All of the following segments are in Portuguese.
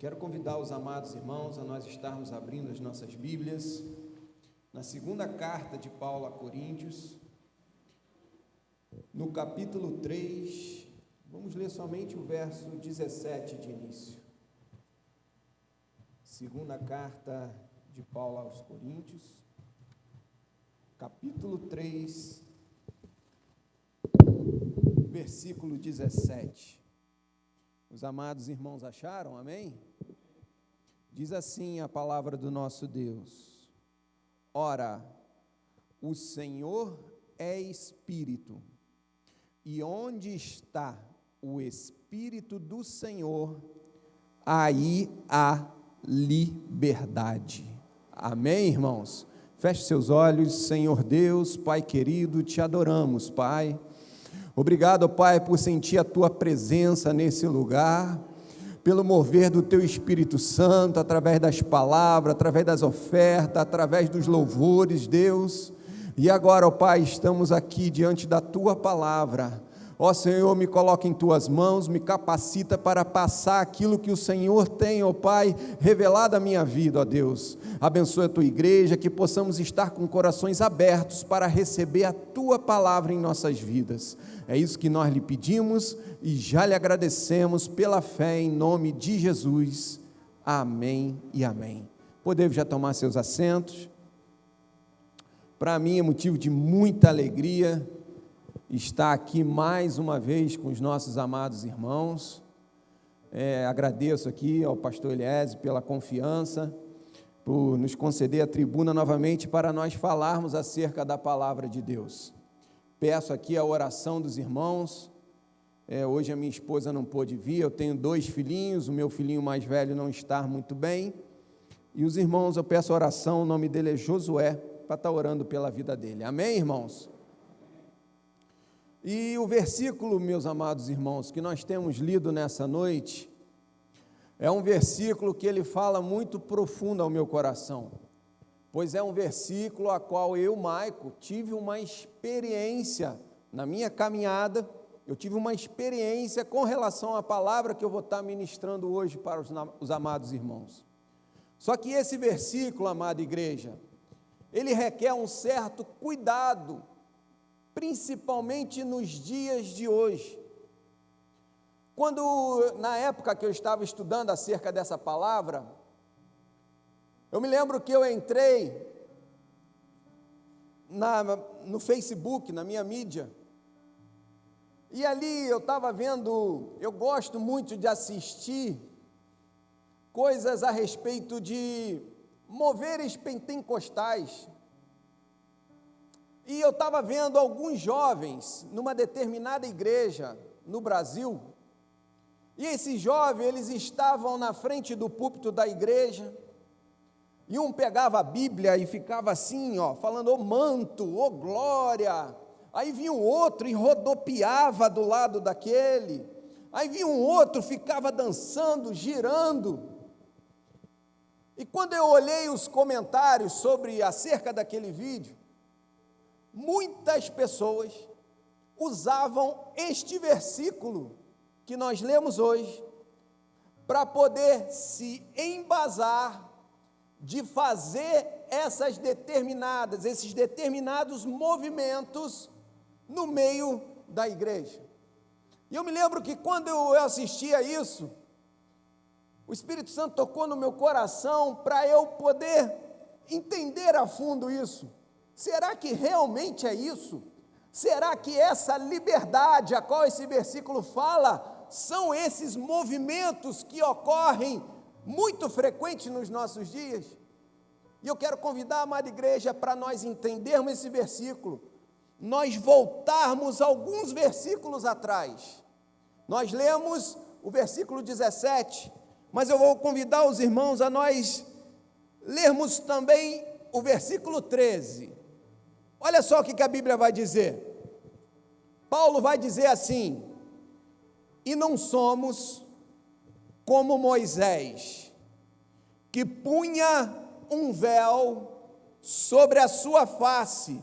Quero convidar os amados irmãos a nós estarmos abrindo as nossas Bíblias na segunda carta de Paulo a Coríntios, no capítulo 3, vamos ler somente o verso 17 de início. Segunda carta de Paulo aos Coríntios, capítulo 3, versículo 17. Os amados irmãos acharam? Amém? Diz assim a palavra do nosso Deus: Ora, o Senhor é Espírito, e onde está o Espírito do Senhor, aí há liberdade. Amém, irmãos? Feche seus olhos. Senhor Deus, Pai querido, te adoramos, Pai. Obrigado, Pai, por sentir a Tua presença nesse lugar, pelo mover do Teu Espírito Santo, através das palavras, através das ofertas, através dos louvores, Deus. E agora, ó Pai, estamos aqui diante da Tua palavra. Ó Senhor, me coloca em Tuas mãos, me capacita para passar aquilo que o Senhor tem, ó Pai, revelado à minha vida, ó Deus. Abençoa a Tua igreja, que possamos estar com corações abertos para receber a Tua palavra em nossas vidas. É isso que nós lhe pedimos e já lhe agradecemos pela fé em nome de Jesus. Amém e amém. Podemos já tomar seus assentos. Para mim é motivo de muita alegria estar aqui mais uma vez com os nossos amados irmãos. Agradeço aqui ao pastor Eliésio pela confiança, por nos conceder a tribuna novamente para nós falarmos acerca da palavra de Deus. Peço aqui a oração dos irmãos. Hoje a minha esposa não pôde vir, eu tenho 2 filhinhos, o meu filhinho mais velho não está muito bem, e os irmãos, eu peço a oração, o nome dele é Josué, para estar orando pela vida dele. Amém, irmãos? E o versículo, meus amados irmãos, que nós temos lido nessa noite, é um versículo que ele fala muito profundo ao meu coração, pois é um versículo a qual eu, Maico, tive uma experiência na minha caminhada, eu tive uma experiência com relação à palavra que eu vou estar ministrando hoje para os amados irmãos. Só que esse versículo, amada igreja, ele requer um certo cuidado, principalmente nos dias de hoje. Na época que eu estava estudando acerca dessa palavra, eu me lembro que eu entrei no Facebook, na minha mídia, e ali eu estava vendo, eu gosto muito de assistir coisas a respeito de moveres pentecostais, e eu estava vendo alguns jovens numa determinada igreja no Brasil, e esses jovens, eles estavam na frente do púlpito da igreja, e um pegava a Bíblia e ficava assim, falando, ô manto, ô glória. Aí vinha um outro e rodopiava do lado daquele. Aí vinha um outro, ficava dançando, girando. E quando eu olhei os comentários acerca daquele vídeo, muitas pessoas usavam este versículo que nós lemos hoje para poder se embasar de fazer esses determinados movimentos no meio da igreja. E eu me lembro que quando eu assistia isso, o Espírito Santo tocou no meu coração para eu poder entender a fundo isso. Será que realmente é isso? Será que essa liberdade a qual esse versículo fala são esses movimentos que ocorrem muito frequente nos nossos dias? E eu quero convidar a amada igreja para nós entendermos esse versículo, nós voltarmos alguns versículos atrás. Nós lemos o versículo 17, mas eu vou convidar os irmãos a nós lermos também o versículo 13. Olha só o que a Bíblia vai dizer. Paulo vai dizer assim: e não somos como Moisés, que punha um véu sobre a sua face,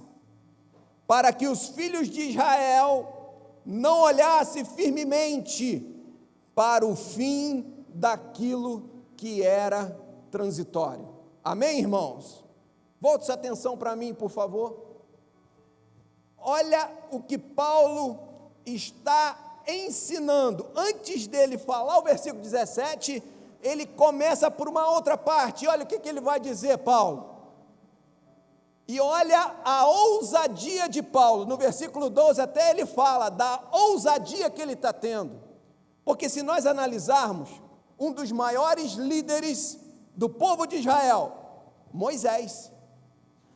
para que os filhos de Israel não olhassem firmemente para o fim daquilo que era transitório. Amém, irmãos? Volte sua atenção para mim, por favor. Olha o que Paulo está ensinando. Antes dele falar o versículo 17, ele começa por uma outra parte. Olha o que ele vai dizer, Paulo. E olha a ousadia de Paulo. No versículo 12 até ele fala da ousadia que ele está tendo. Porque se nós analisarmos, um dos maiores líderes do povo de Israel, Moisés.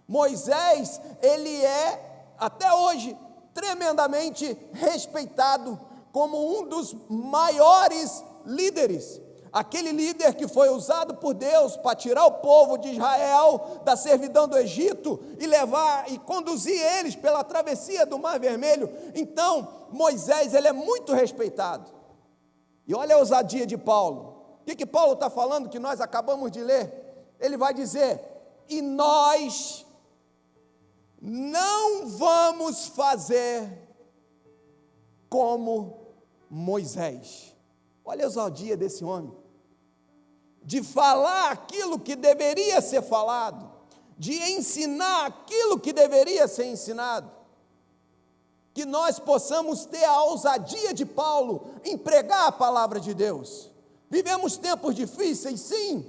Moisés, ele é, até hoje, tremendamente respeitado como um dos maiores líderes. Aquele líder que foi usado por Deus para tirar o povo de Israel da servidão do Egito e levar e conduzir eles pela travessia do Mar Vermelho. Então, Moisés, ele é muito respeitado. E olha a ousadia de Paulo. O que Paulo está falando que nós acabamos de ler? Ele vai dizer: e nós não vamos fazer como Moisés. Olha a ousadia desse homem, de falar aquilo que deveria ser falado, de ensinar aquilo que deveria ser ensinado. Que nós possamos ter a ousadia de Paulo em pregar a palavra de Deus. Vivemos tempos difíceis, sim,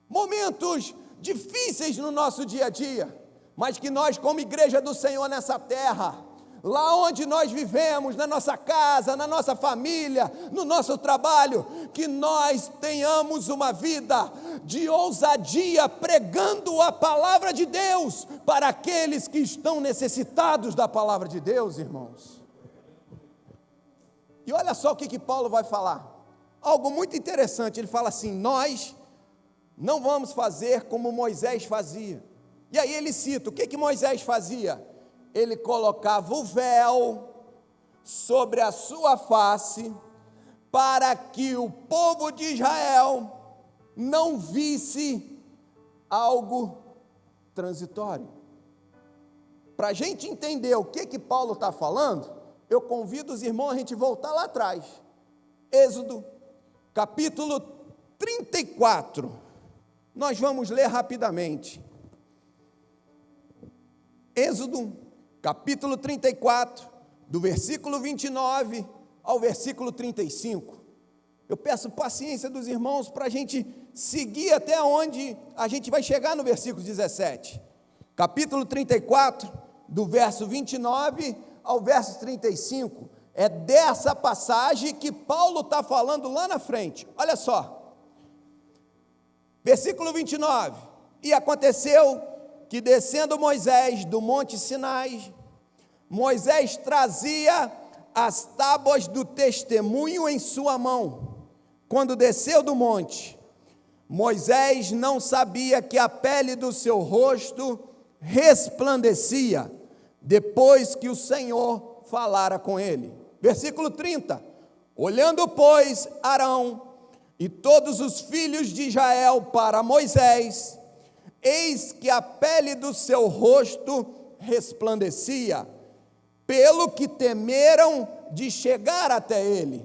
momentos difíceis no nosso dia a dia, mas que nós, como igreja do Senhor nessa terra, lá onde nós vivemos, na nossa casa, na nossa família, no nosso trabalho, que nós tenhamos uma vida de ousadia, pregando a palavra de Deus para aqueles que estão necessitados da palavra de Deus, irmãos. E olha só o que Paulo vai falar, algo muito interessante. Ele fala assim: nós não vamos fazer como Moisés fazia. E aí ele cita, o que Moisés fazia? Ele colocava o véu sobre a sua face, para que o povo de Israel não visse algo transitório. Para a gente entender o que Paulo está falando, eu convido os irmãos a gente voltar lá atrás. Êxodo, capítulo 34. Nós vamos ler rapidamente. Êxodo, capítulo 34, do versículo 29 ao versículo 35. Eu peço paciência dos irmãos para a gente seguir até onde a gente vai chegar no versículo 17. Capítulo 34, do verso 29 ao verso 35. É dessa passagem que Paulo está falando lá na frente. Olha só. Versículo 29. E aconteceu que, descendo Moisés do monte Sinai, Moisés trazia as tábuas do testemunho em sua mão. Quando desceu do monte, Moisés não sabia que a pele do seu rosto resplandecia, depois que o Senhor falara com ele. Versículo 30. Olhando, pois, Arão e todos os filhos de Israel para Moisés, eis que a pele do seu rosto resplandecia, pelo que temeram de chegar até ele.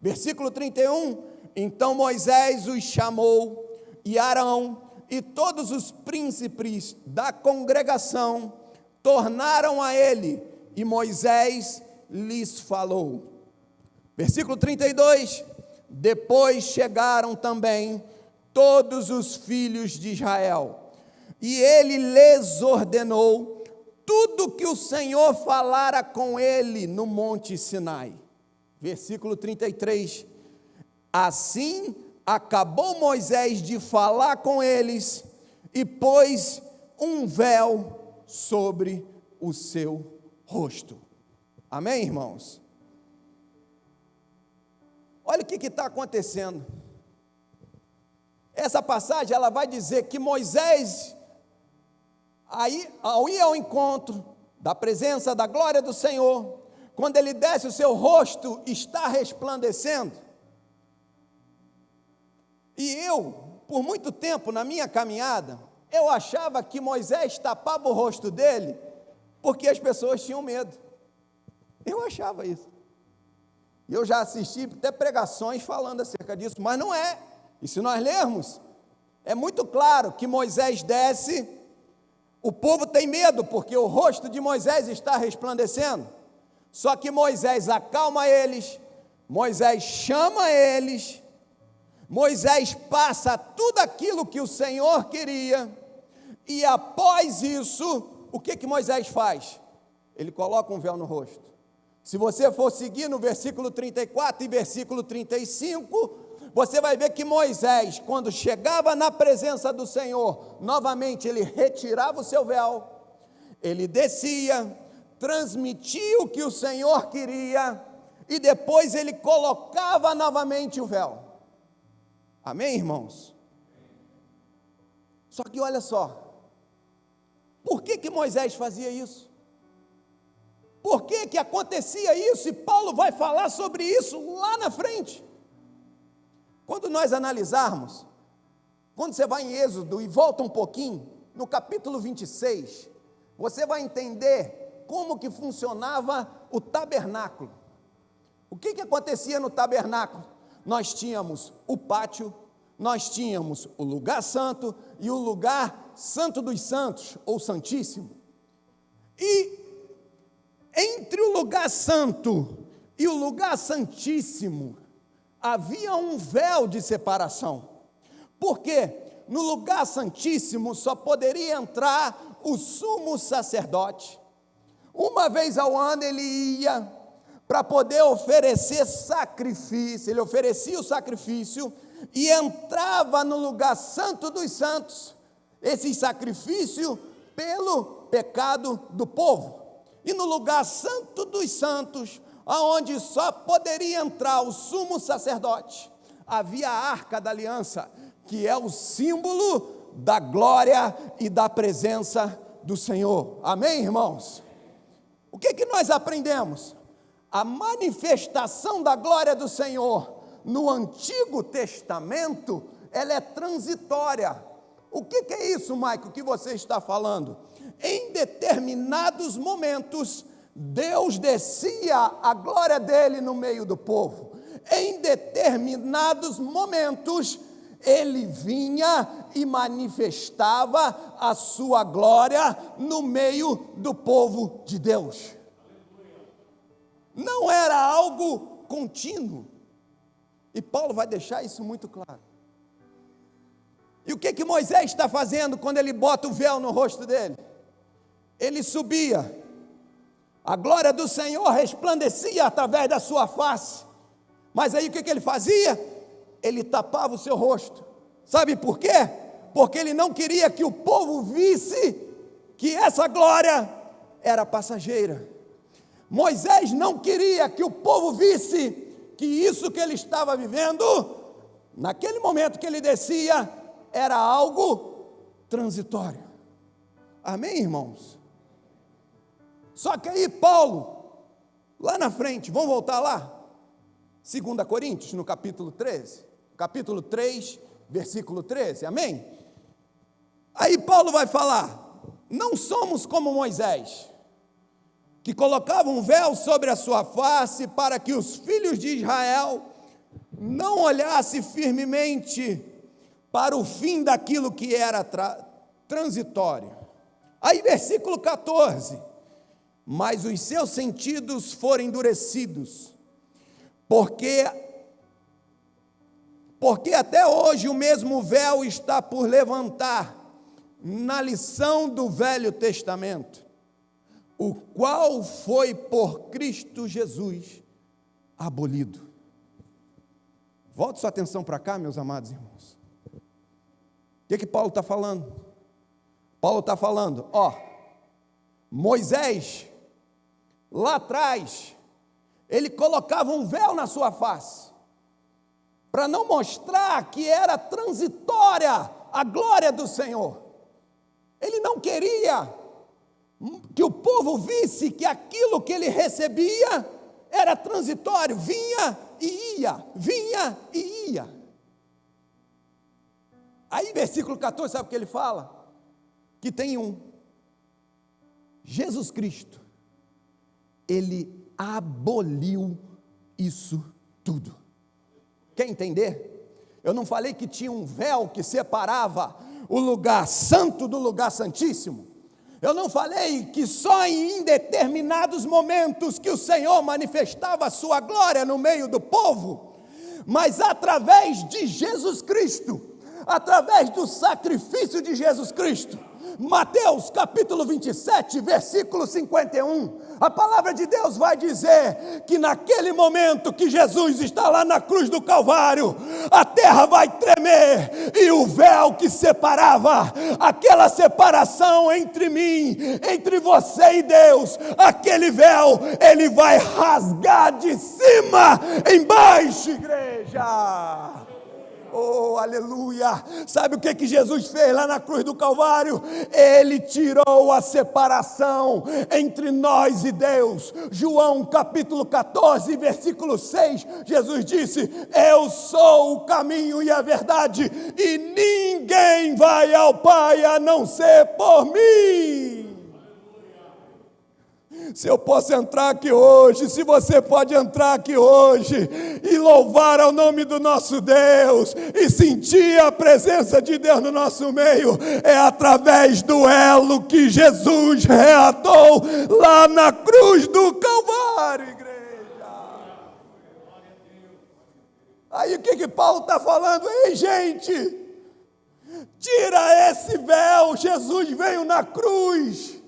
Versículo 31, então Moisés os chamou, e Arão e todos os príncipes da congregação tornaram a ele, e Moisés lhes falou. Versículo 32, depois chegaram também todos os filhos de Israel, e ele lhes ordenou tudo que o Senhor falara com ele no monte Sinai. Versículo 33, assim acabou Moisés de falar com eles, e pôs um véu sobre o seu rosto. Amém, irmãos? Olha o que está acontecendo. Essa passagem, ela vai dizer que Moisés, aí, ao ir ao encontro da presença da glória do Senhor, quando ele desce, o seu rosto está resplandecendo. E eu, por muito tempo na minha caminhada, eu achava que Moisés tapava o rosto dele porque as pessoas tinham medo. Eu achava isso. Eu já assisti até pregações falando acerca disso, mas não é. E se nós lermos, é muito claro que Moisés desce, o povo tem medo, porque o rosto de Moisés está resplandecendo. Só que Moisés acalma eles, Moisés chama eles, Moisés passa tudo aquilo que o Senhor queria, e após isso, o que Moisés faz? Ele coloca um véu no rosto. Se você for seguir no versículo 34 e versículo 35, você vai ver que Moisés, quando chegava na presença do Senhor, novamente ele retirava o seu véu, ele descia, transmitia o que o Senhor queria, e depois ele colocava novamente o véu. Amém, irmãos? Só que olha só, por que Moisés fazia isso? Por que acontecia isso? E Paulo vai falar sobre isso lá na frente. Quando nós analisarmos, quando você vai em Êxodo e volta um pouquinho, no capítulo 26, você vai entender como que funcionava o tabernáculo. O que acontecia no tabernáculo? Nós tínhamos o pátio, nós tínhamos o lugar santo e o lugar santo dos santos, ou santíssimo. E entre o lugar santo e o lugar santíssimo, havia um véu de separação, porque no lugar santíssimo só poderia entrar o sumo sacerdote. Uma vez ao ano ele ia para poder oferecer sacrifício, ele oferecia o sacrifício e entrava no lugar santo dos santos, esse sacrifício pelo pecado do povo. E no lugar santo dos santos, aonde só poderia entrar o sumo sacerdote, havia a Arca da Aliança, que é o símbolo da glória e da presença do Senhor. Amém, irmãos? O que nós aprendemos? A manifestação da glória do Senhor no Antigo Testamento, ela é transitória. O que é isso, Maico, que você está falando? Em determinados momentos, Deus descia a glória dele no meio do povo. Em determinados momentos, ele vinha e manifestava a sua glória no meio do povo de Deus. Não era algo contínuo. E Paulo vai deixar isso muito claro. E o que Moisés está fazendo quando ele bota o véu no rosto dele? Ele subia, a glória do Senhor resplandecia através da sua face, mas aí o que ele fazia? Ele tapava o seu rosto. Sabe por quê? Porque ele não queria que o povo visse que essa glória era passageira. Moisés não queria que o povo visse que isso que ele estava vivendo, naquele momento que ele descia, era algo transitório. Amém, irmãos? Só que aí Paulo, lá na frente, vamos voltar lá? 2 Coríntios, no capítulo 13, capítulo 3, versículo 13, amém? Aí Paulo vai falar, não somos como Moisés, que colocava um véu sobre a sua face para que os filhos de Israel não olhassem firmemente para o fim daquilo que era transitório. Aí versículo 14, mas os seus sentidos foram endurecidos, porque até hoje o mesmo véu está por levantar na lição do Velho Testamento, o qual foi por Cristo Jesus abolido. Volte sua atenção para cá, meus amados irmãos. O que Paulo está falando? Paulo está falando, Moisés, lá atrás, ele colocava um véu na sua face, para não mostrar que era transitória a glória do Senhor. Ele não queria que o povo visse que aquilo que ele recebia era transitório, vinha e ia, vinha e ia. Aí versículo 14, sabe o que ele fala? Que tem Jesus Cristo, ele aboliu isso tudo. Quer entender? Eu não falei que tinha um véu que separava o lugar santo do lugar santíssimo? Eu não falei que só em indeterminados momentos que o Senhor manifestava a sua glória no meio do povo? Mas através de Jesus Cristo, através do sacrifício de Jesus Cristo. Mateus capítulo 27, versículo 51, a palavra de Deus vai dizer que naquele momento que Jesus está lá na cruz do Calvário, a terra vai tremer, e o véu que separava, aquela separação entre mim, entre você e Deus, aquele véu, ele vai rasgar de cima embaixo, igreja. Oh, aleluia! Sabe o que Jesus fez lá na cruz do Calvário? Ele tirou a separação entre nós e Deus. João capítulo 14, versículo 6, Jesus disse: eu sou o caminho e a verdade, e ninguém vai ao Pai a não ser por mim. Se eu posso entrar aqui hoje, se você pode entrar aqui hoje e louvar ao nome do nosso Deus e sentir a presença de Deus no nosso meio, é através do elo que Jesus reatou lá na cruz do Calvário, igreja. Aí o que Paulo está falando? Ei, gente, tira esse véu, Jesus veio na cruz.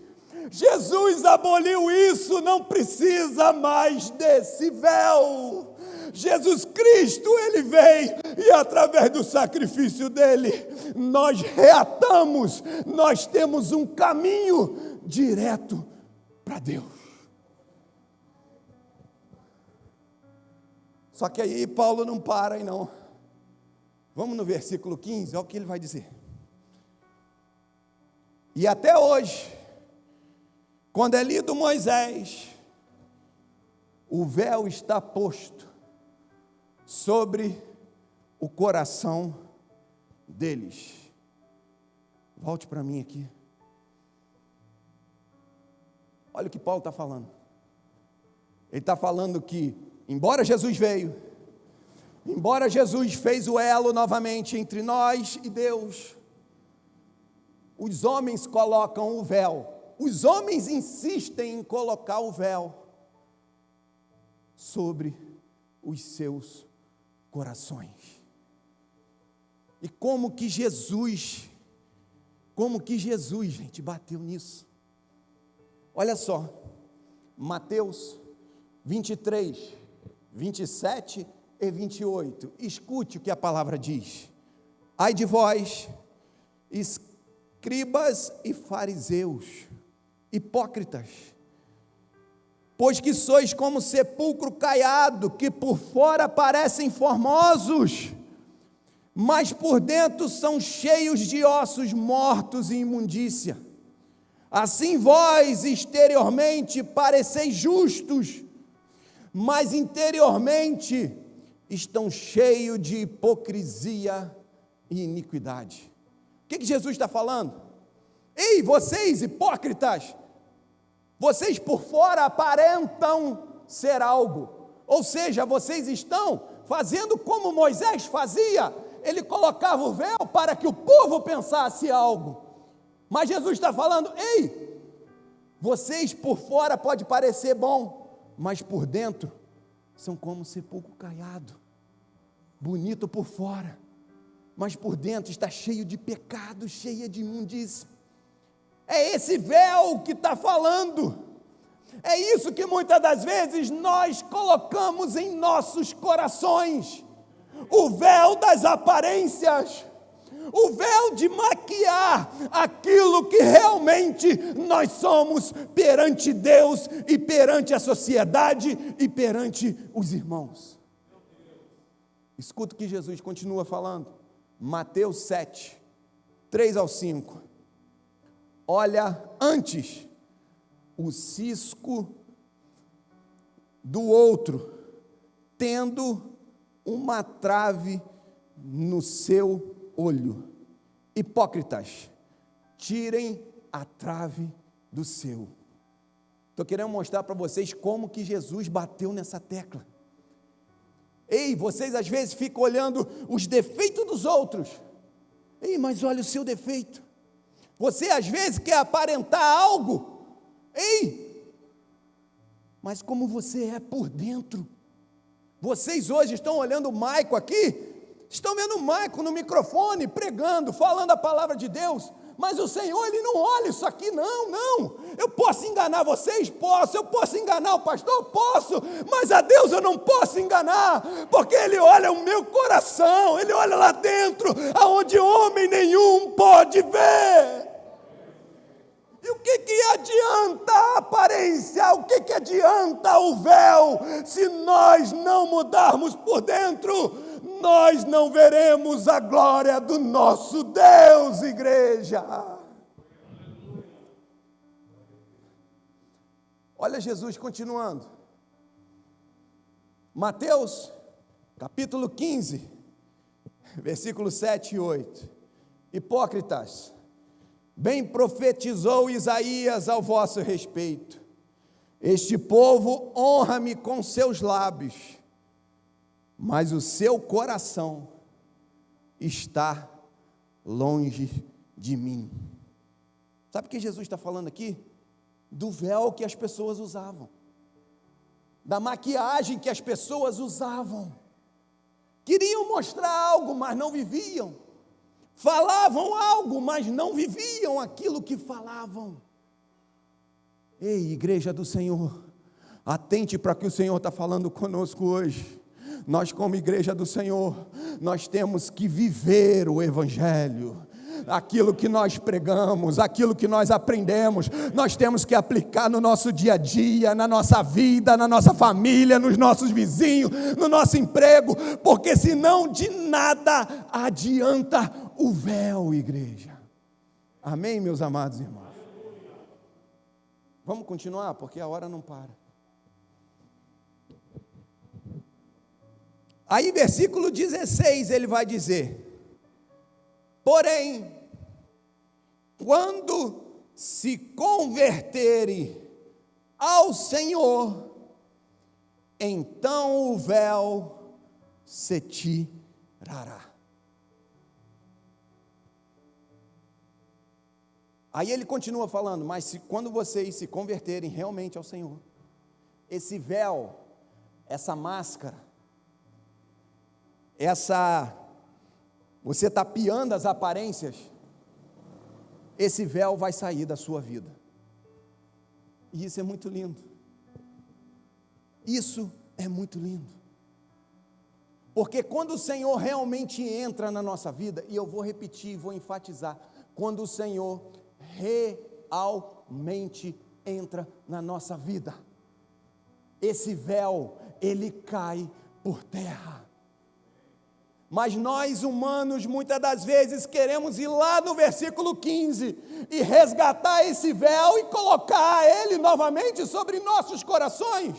Jesus aboliu isso, não precisa mais desse véu. Jesus Cristo, ele veio, e através do sacrifício dele, nós reatamos, nós temos um caminho direto para Deus. Só que aí Paulo não para aí não. Vamos no versículo 15, olha o que ele vai dizer. E até hoje, quando é lido Moisés, o véu está posto sobre o coração deles. Volte para mim aqui. Olha o que Paulo está falando. Ele está falando que, embora Jesus veio, embora Jesus fez o elo novamente entre nós e Deus, os homens colocam o véu. Os homens insistem em colocar o véu sobre os seus corações. E como que Jesus, gente, bateu nisso? Olha só, Mateus 23, 27 e 28. Escute o que a palavra diz. Ai de vós, escribas e fariseus, hipócritas, pois que sois como sepulcro caiado, que por fora parecem formosos, mas por dentro são cheios de ossos mortos e imundícia. Assim vós exteriormente pareceis justos, mas interiormente estão cheios de hipocrisia e iniquidade. O que Jesus está falando? Ei, vocês hipócritas, vocês por fora aparentam ser algo, ou seja, vocês estão fazendo como Moisés fazia, ele colocava o véu para que o povo pensasse algo, mas Jesus está falando: ei, vocês por fora pode parecer bom, mas por dentro são como sepulcro caiado, bonito por fora, mas por dentro está cheio de pecado, cheio de imundícia. É esse véu que está falando, é isso que muitas das vezes nós colocamos em nossos corações, o véu das aparências, o véu de maquiar aquilo que realmente nós somos perante Deus e perante a sociedade e perante os irmãos. Escuta o que Jesus continua falando, Mateus 7, 3 ao 5. Olha, antes, o cisco do outro, tendo uma trave no seu olho. Hipócritas, tirem a trave do seu. Estou querendo mostrar para vocês como que Jesus bateu nessa tecla. Ei, vocês às vezes ficam olhando os defeitos dos outros. Ei, mas olha o seu defeito. Você às vezes quer aparentar algo. Ei, mas como você é por dentro. Vocês hoje estão olhando o Maico aqui, estão vendo o Maico no microfone, pregando, falando a palavra de Deus, mas o Senhor, Ele não olha isso aqui, não. Eu posso enganar vocês? Posso. Eu posso enganar o pastor? Posso. Mas a Deus eu não posso enganar, porque Ele olha o meu coração, Ele olha lá dentro, aonde homem nenhum pode ver. E o que adianta a aparência? O que adianta o véu? Se nós não mudarmos por dentro, nós não veremos a glória do nosso Deus, igreja. Olha Jesus continuando. Mateus, capítulo 15, versículos 7 e 8. Hipócritas, bem profetizou Isaías ao vosso respeito. Este povo honra-me com seus lábios, mas o seu coração está longe de mim. Sabe o que Jesus está falando aqui? Do véu que as pessoas usavam, da maquiagem que as pessoas usavam. Queriam mostrar algo, mas não viviam. Falavam algo, mas não viviam aquilo que falavam. Ei, igreja do Senhor, atente para o que o Senhor está falando conosco hoje. Nós, como igreja do Senhor, nós temos que viver o Evangelho. Aquilo que nós pregamos, aquilo que nós aprendemos, nós temos que aplicar no nosso dia a dia, na nossa vida, na nossa família, nos nossos vizinhos, no nosso emprego, porque senão de nada adianta o véu, igreja. Amém, meus amados irmãos? Vamos continuar, porque a hora não para. Aí, versículo 16, ele vai dizer: porém, quando se converterem ao Senhor, então o véu se tirará. Aí ele continua falando, mas quando vocês se converterem realmente ao Senhor, esse véu, essa máscara, você tapeando as aparências, esse véu vai sair da sua vida. E isso é muito lindo. Isso é muito lindo. Porque quando o Senhor realmente entra na nossa vida, e eu vou repetir, vou enfatizar, quando o Senhor realmente entra na nossa vida, esse véu, ele cai por terra. Mas nós humanos, muitas das vezes, queremos ir lá no versículo 15 e resgatar esse véu e colocar ele novamente sobre nossos corações.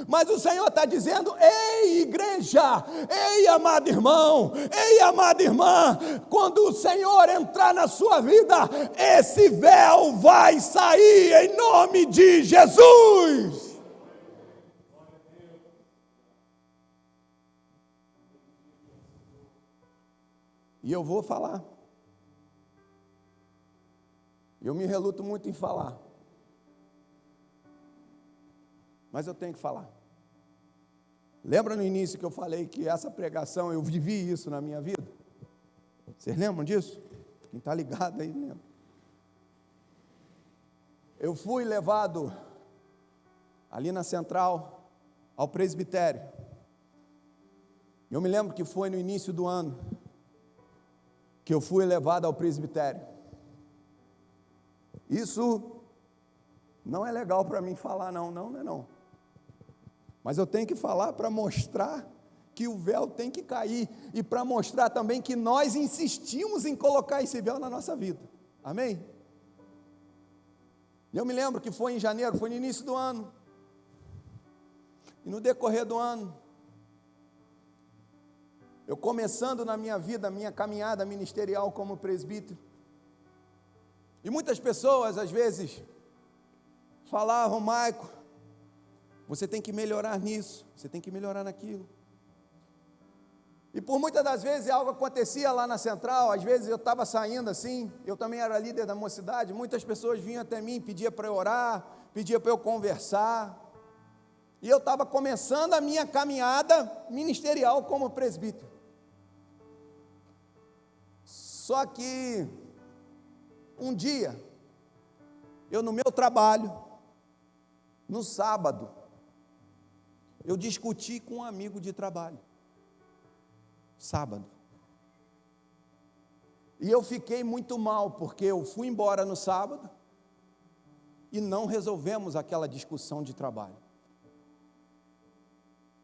Mas o Senhor está dizendo: ei, igreja, ei, amado irmão, ei, amada irmã, quando o Senhor entrar na sua vida, esse véu vai sair em nome de Jesus. E eu vou falar. Eu me reluto muito em falar. Mas eu tenho que falar. Lembra no início que eu falei que essa pregação, eu vivi isso na minha vida? Vocês lembram disso? Quem está ligado aí lembra. Eu fui levado ali na central ao presbitério. Eu me lembro que foi no início do ano que eu fui levado ao presbitério. Isso não é legal para mim falar, não. Mas eu tenho que falar para mostrar que o véu tem que cair, e para mostrar também que nós insistimos em colocar esse véu na nossa vida. Amém? Eu me lembro que foi em janeiro, foi no início do ano. E no decorrer do ano, eu começando na minha vida, minha caminhada ministerial como presbítero, e muitas pessoas às vezes falavam: Maico, você tem que melhorar nisso, você tem que melhorar naquilo. E por muitas das vezes algo acontecia lá na central, às vezes eu estava saindo assim, eu também era líder da mocidade, muitas pessoas vinham até mim, pediam para eu orar, pediam para eu conversar, e eu estava começando a minha caminhada ministerial como presbítero. Só que um dia, eu no meu trabalho, no sábado, eu discuti com um amigo de trabalho, sábado, e eu fiquei muito mal, porque eu fui embora no sábado, e não resolvemos aquela discussão de trabalho.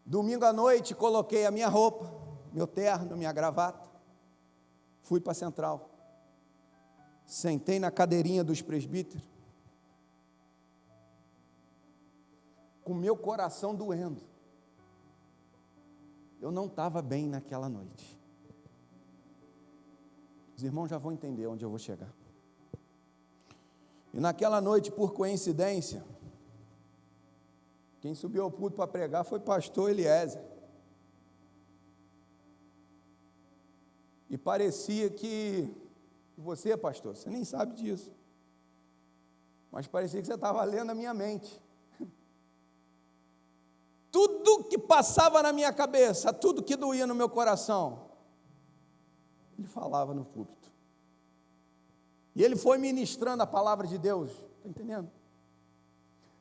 Domingo à noite, coloquei a minha roupa, meu terno, minha gravata, fui para a central, sentei na cadeirinha dos presbíteros, com meu coração doendo. Eu não estava bem naquela noite. Os irmãos já vão entender onde eu vou chegar. E naquela noite, por coincidência, quem subiu ao púlpito para pregar foi o pastor Eliezer. E parecia que você, pastor, você nem sabe disso, mas parecia que você estava lendo a minha mente. Tudo que passava na minha cabeça, tudo que doía no meu coração, ele falava no púlpito. E ele foi ministrando a palavra de Deus, está entendendo?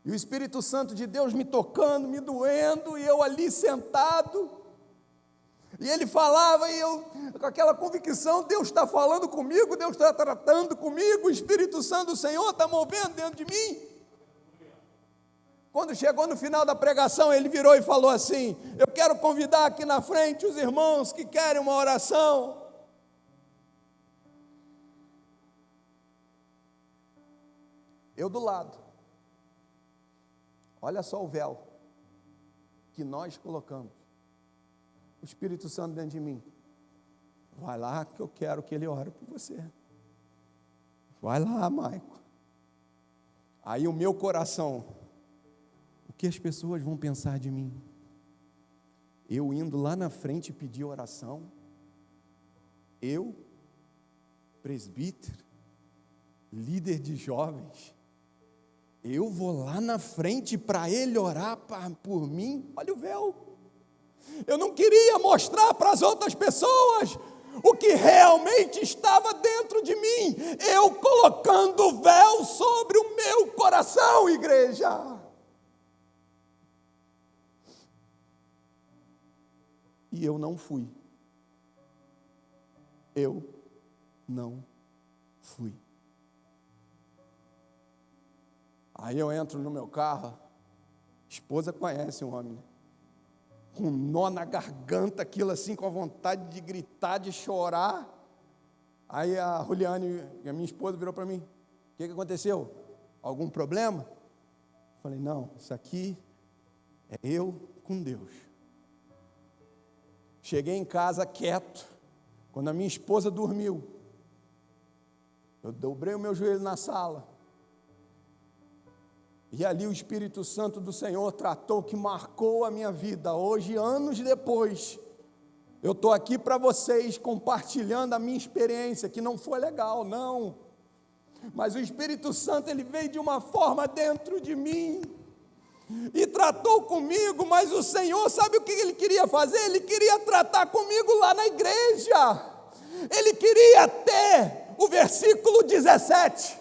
E o Espírito Santo de Deus me tocando, me doendo, e eu ali sentado, e ele falava, e eu com aquela convicção, Deus está falando comigo, Deus está tratando comigo, o Espírito Santo do Senhor está movendo dentro de mim. Quando chegou no final da pregação, ele virou e falou assim: eu quero convidar aqui na frente os irmãos que querem uma oração. Eu do lado, olha só o véu que nós colocamos, o Espírito Santo dentro de mim, vai lá que eu quero que ele ore por você, vai lá, Maico. Aí o meu coração, o que as pessoas vão pensar de mim? Eu indo lá na frente pedir oração, eu, presbítero, líder de jovens, eu vou lá na frente para ele orar por mim? Olha o véu. Eu não queria mostrar para as outras pessoas o que realmente estava dentro de mim, eu colocando o véu sobre o meu coração, igreja. E eu não fui. Eu não fui. Aí eu entro no meu carro, esposa conhece um homem, né? Com um nó na garganta, aquilo assim, com a vontade de gritar, de chorar. Aí a Juliane, a minha esposa, virou para mim: o que aconteceu? Algum problema? Eu falei: não, isso aqui é eu com Deus. Cheguei em casa quieto, quando a minha esposa dormiu, eu dobrei o meu joelho na sala, e ali o Espírito Santo do Senhor tratou, que marcou a minha vida. Hoje, anos depois, eu estou aqui para vocês, compartilhando a minha experiência, que não foi legal, não, mas o Espírito Santo, ele veio de uma forma dentro de mim, e tratou comigo. Mas o Senhor, sabe o que ele queria fazer? Ele queria tratar comigo lá na igreja, ele queria ter o versículo 17,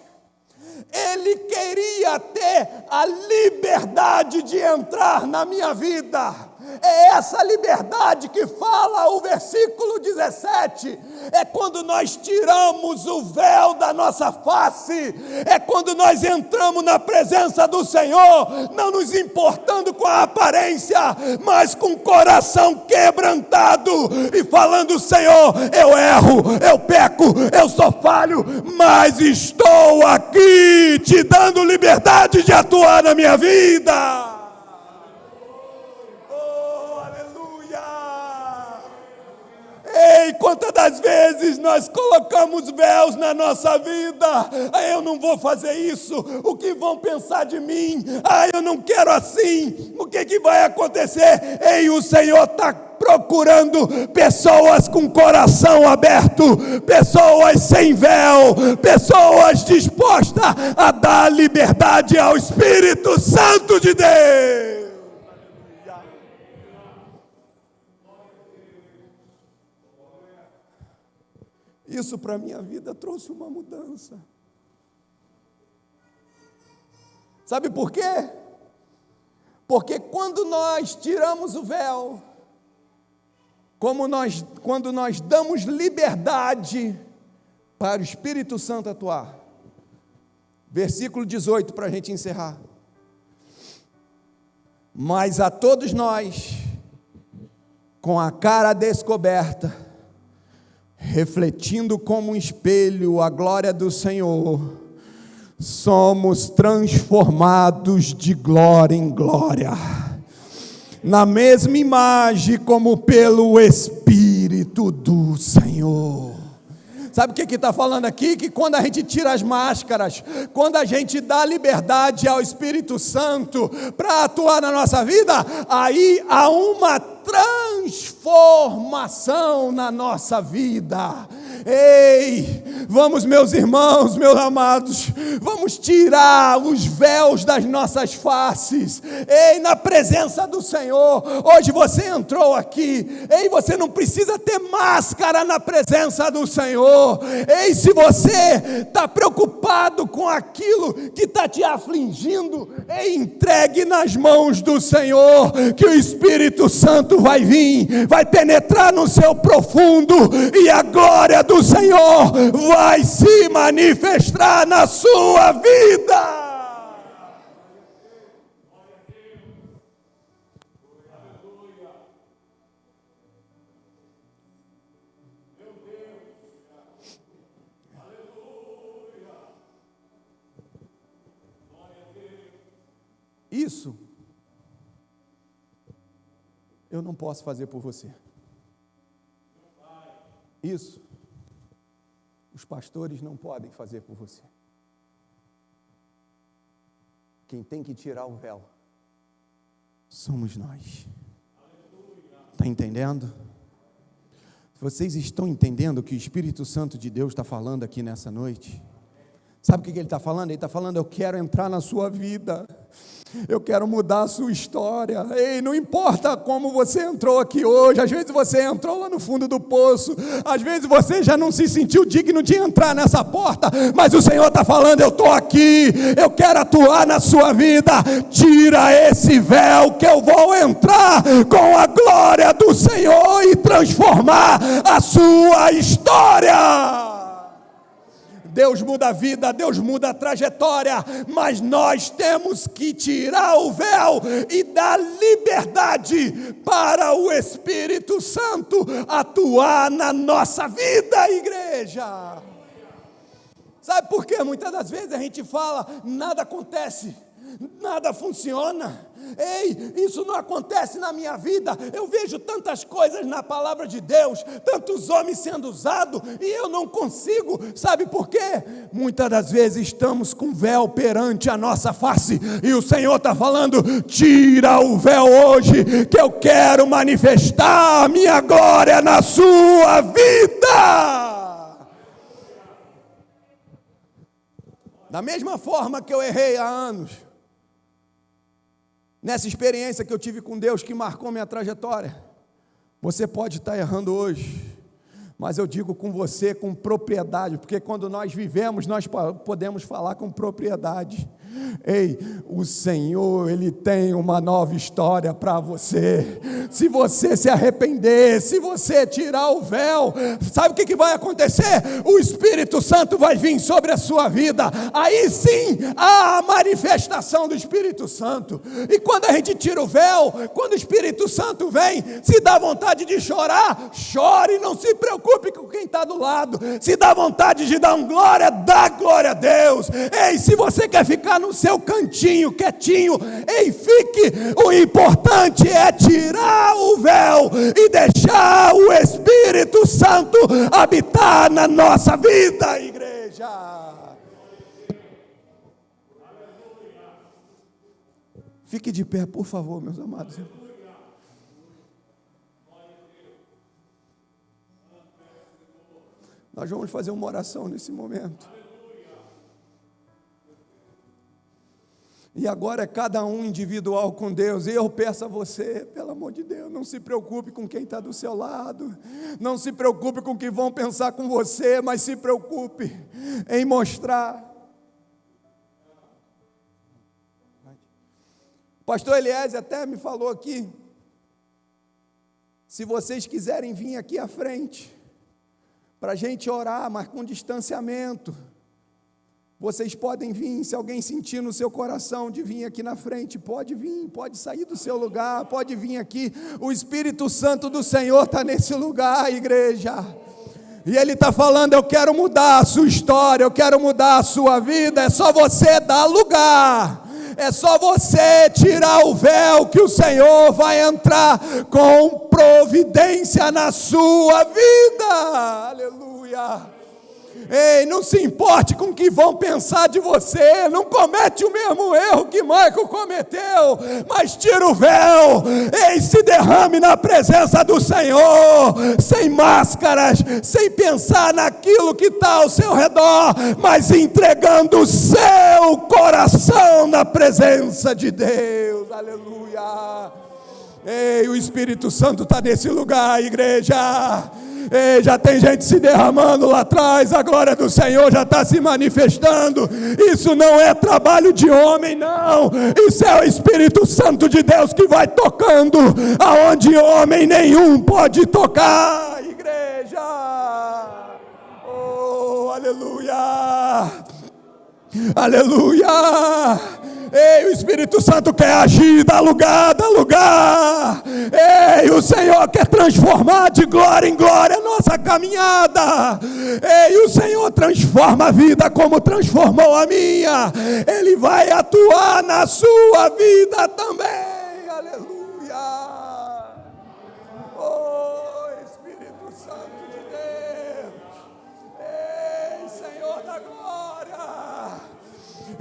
ele queria ter a liberdade de entrar na minha vida. É essa liberdade que fala o versículo 17, é quando nós tiramos o véu da nossa face, é quando nós entramos na presença do Senhor, não nos importando com a aparência, mas com o coração quebrantado, e falando: Senhor, eu erro, eu peco, eu sou falho, mas estou aqui te dando liberdade de atuar na minha vida. Ei, quantas das vezes nós colocamos véus na nossa vida? Eu não vou fazer isso, o que vão pensar de mim? Eu não quero assim, o que vai acontecer? Ei, o Senhor está procurando pessoas com coração aberto, pessoas sem véu, pessoas dispostas a dar liberdade ao Espírito Santo de Deus. Isso para a minha vida trouxe uma mudança. Sabe por quê? Porque quando nós tiramos o véu, quando nós damos liberdade para o Espírito Santo atuar. Versículo 18 para a gente encerrar. Mas a todos nós, com a cara descoberta, refletindo como um espelho a glória do Senhor, somos transformados de glória em glória, na mesma imagem como pelo Espírito do Senhor. Sabe o que está falando aqui? Que quando a gente tira as máscaras, quando a gente dá liberdade ao Espírito Santo para atuar na nossa vida, aí há uma transformação na nossa vida. Ei, vamos, meus irmãos, meus amados, vamos tirar os véus das nossas faces. Ei, na presença do Senhor. Hoje você entrou aqui, ei, você não precisa ter máscara na presença do Senhor. Ei, se você está preocupado com aquilo que está te afligindo, ei, entregue nas mãos do Senhor, que o Espírito Santo vai vir, vai penetrar no seu profundo, e a glória do Senhor vai se manifestar na sua vida. Isso eu não posso fazer por você. Isso os pastores não podem fazer por você. Quem tem que tirar o véu somos nós. Está entendendo? Vocês estão entendendo o que o Espírito Santo de Deus está falando aqui nessa noite? Sabe o que ele está falando? Ele está falando: eu quero entrar na sua vida, eu quero mudar a sua história. Ei, não importa como você entrou aqui hoje, às vezes você entrou lá no fundo do poço, às vezes você já não se sentiu digno de entrar nessa porta, mas o Senhor está falando: eu estou aqui, eu quero atuar na sua vida, tira esse véu que eu vou entrar com a glória do Senhor e transformar a sua história. Deus muda a vida, Deus muda a trajetória, mas nós temos que tirar o véu e dar liberdade para o Espírito Santo atuar na nossa vida, igreja. Sabe por quê? Muitas das vezes a gente fala, nada acontece, nada funciona. Ei, isso não acontece na minha vida. Eu vejo tantas coisas na palavra de Deus, tantos homens sendo usados, e eu não consigo. Sabe por quê? Muitas das vezes estamos com véu perante a nossa face, e o Senhor está falando: tira o véu hoje, que eu quero manifestar a minha glória na sua vida. Da mesma forma que eu errei há anos, nessa experiência que eu tive com Deus, que marcou minha trajetória, você pode estar errando hoje, mas eu digo com você com propriedade, porque quando nós vivemos, nós podemos falar com propriedade. Ei, o Senhor, Ele tem uma nova história para você. Se você se arrepender, se você tirar o véu, sabe o que vai acontecer? O Espírito Santo vai vir sobre a sua vida. Aí sim, há a manifestação do Espírito Santo. E quando a gente tira o véu, quando o Espírito Santo vem, se dá vontade de chorar, chore, não se preocupe com quem está do lado. Se dá vontade de dar glória, dá glória a Deus. Ei, se você quer ficar no seu cantinho, quietinho, ei, fique. O importante é tirar o véu e deixar o Espírito Santo habitar na nossa vida, igreja. Fique de pé, por favor, meus amados. Nós vamos fazer uma oração nesse momento. E agora é cada um individual com Deus. E eu peço a você, pelo amor de Deus, não se preocupe com quem está do seu lado. Não se preocupe com o que vão pensar com você, mas se preocupe em mostrar. O pastor Eliezer até me falou aqui, se vocês quiserem vir aqui à frente, para a gente orar, mas com distanciamento, vocês podem vir. Se alguém sentir no seu coração de vir aqui na frente, pode vir, pode sair do seu lugar, pode vir aqui. O Espírito Santo do Senhor está nesse lugar, igreja. E Ele está falando, eu quero mudar a sua história, eu quero mudar a sua vida. É só você dar lugar. É só você tirar o véu que o Senhor vai entrar com providência na sua vida. Aleluia. Ei, não se importe com o que vão pensar de você. Não comete o mesmo erro que Michael cometeu, mas tira o véu. Ei, se derrame na presença do Senhor, sem máscaras, sem pensar naquilo que está ao seu redor, mas entregando o seu coração na presença de Deus. Aleluia. Ei, o Espírito Santo está nesse lugar, igreja. Ei, já tem gente se derramando lá atrás, a glória do Senhor já está se manifestando. Isso não é trabalho de homem, não. Isso é o Espírito Santo de Deus que vai tocando aonde homem nenhum pode tocar, igreja. Oh, aleluia. Aleluia. Ei, o Espírito Santo quer agir, dá lugar, dá lugar. Ei, o Senhor quer transformar de glória em glória a nossa caminhada. Ei, o Senhor transforma a vida como transformou a minha. Ele vai atuar na sua vida também. Aleluia. Oh, Espírito Santo de Deus. Ei, Senhor da glória.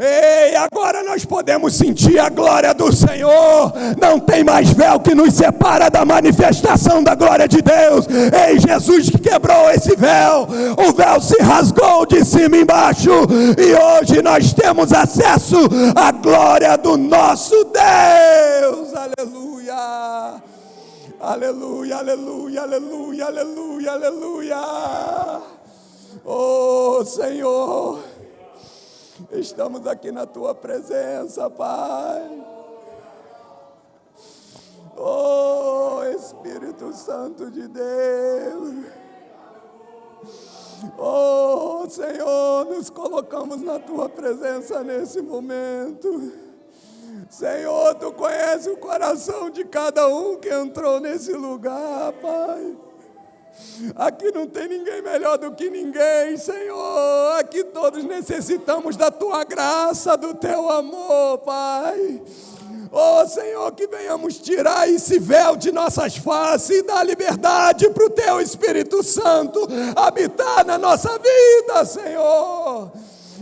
Ei, agora nós podemos sentir a glória do Senhor. Não tem mais véu que nos separa da manifestação da glória de Deus. Ei, Jesus que quebrou esse véu. O véu se rasgou de cima embaixo. E hoje nós temos acesso à glória do nosso Deus. Aleluia. Aleluia, aleluia, aleluia, aleluia, aleluia. Oh, Senhor, estamos aqui na Tua presença, Pai. Oh, Espírito Santo de Deus. Oh, Senhor, nos colocamos na Tua presença nesse momento. Senhor, Tu conhece o coração de cada um que entrou nesse lugar, Pai. Aqui não tem ninguém melhor do que ninguém, Senhor. Aqui todos necessitamos da Tua graça, do Teu amor, Pai. Oh, Senhor, que venhamos tirar esse véu de nossas faces e dar liberdade para o Teu Espírito Santo habitar na nossa vida, Senhor.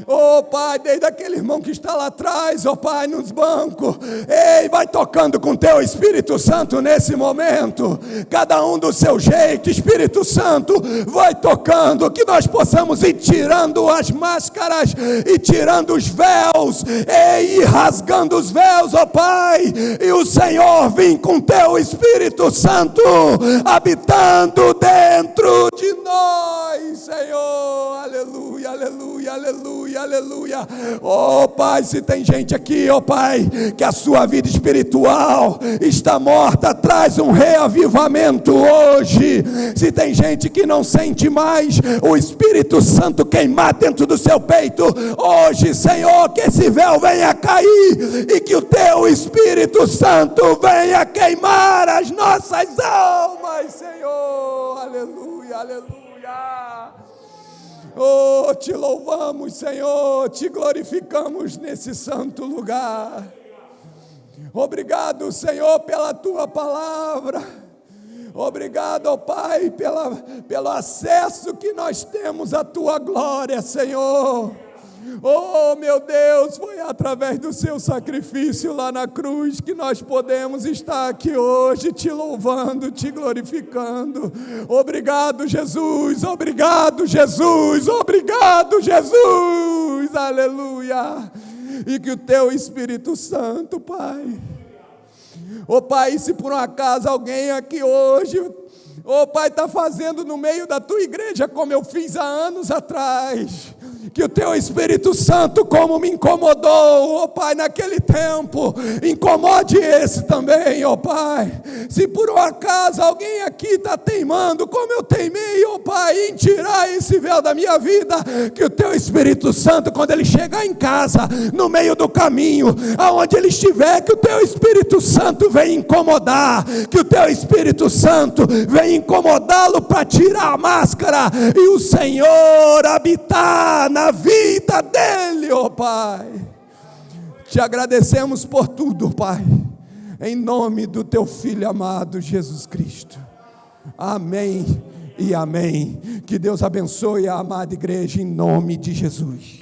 Oh, Pai, desde aquele irmão que está lá atrás, oh, Pai, nos bancos. Ei, vai tocando com Teu Espírito Santo nesse momento. Cada um do seu jeito, Espírito Santo, vai tocando. Que nós possamos ir tirando as máscaras e tirando os véus. Ei, e rasgando os véus, oh, Pai. E o Senhor vem com Teu Espírito Santo habitando dentro de nós, Senhor. Aleluia, aleluia, aleluia. Aleluia. Oh, Pai, se tem gente aqui, oh, Pai, que a sua vida espiritual está morta, traz um reavivamento hoje. Se tem gente que não sente mais o Espírito Santo queimar dentro do seu peito, hoje, Senhor, que esse véu venha cair e que o Teu Espírito Santo venha queimar as nossas almas, Senhor. Aleluia, aleluia. Oh, Te louvamos, Senhor, Te glorificamos nesse santo lugar. Obrigado, Senhor, pela Tua palavra. Obrigado, oh, Pai, pelo acesso que nós temos à Tua glória, Senhor. Oh, meu Deus, foi através do seu sacrifício lá na cruz que nós podemos estar aqui hoje te louvando, te glorificando. Obrigado, Jesus, obrigado, Jesus, obrigado, Jesus, aleluia. E que o teu Espírito Santo, Pai, oh Pai, se por um acaso alguém aqui hoje, oh Pai, está fazendo no meio da tua igreja como eu fiz há anos atrás, que o teu Espírito Santo, como me incomodou, ó Pai, naquele tempo, incomode esse também, ó Pai. Se por um acaso alguém aqui está teimando, como eu teimei, ó Pai, em tirar esse véu da minha vida, que o teu Espírito Santo, quando ele chegar em casa, no meio do caminho, aonde ele estiver, que o teu Espírito Santo venha incomodar, que o teu Espírito Santo venha incomodá-lo para tirar a máscara, e o Senhor habitar na vida dele, ó Pai. Te agradecemos por tudo, Pai, em nome do teu Filho amado Jesus Cristo. Amém e amém. Que Deus abençoe a amada igreja em nome de Jesus.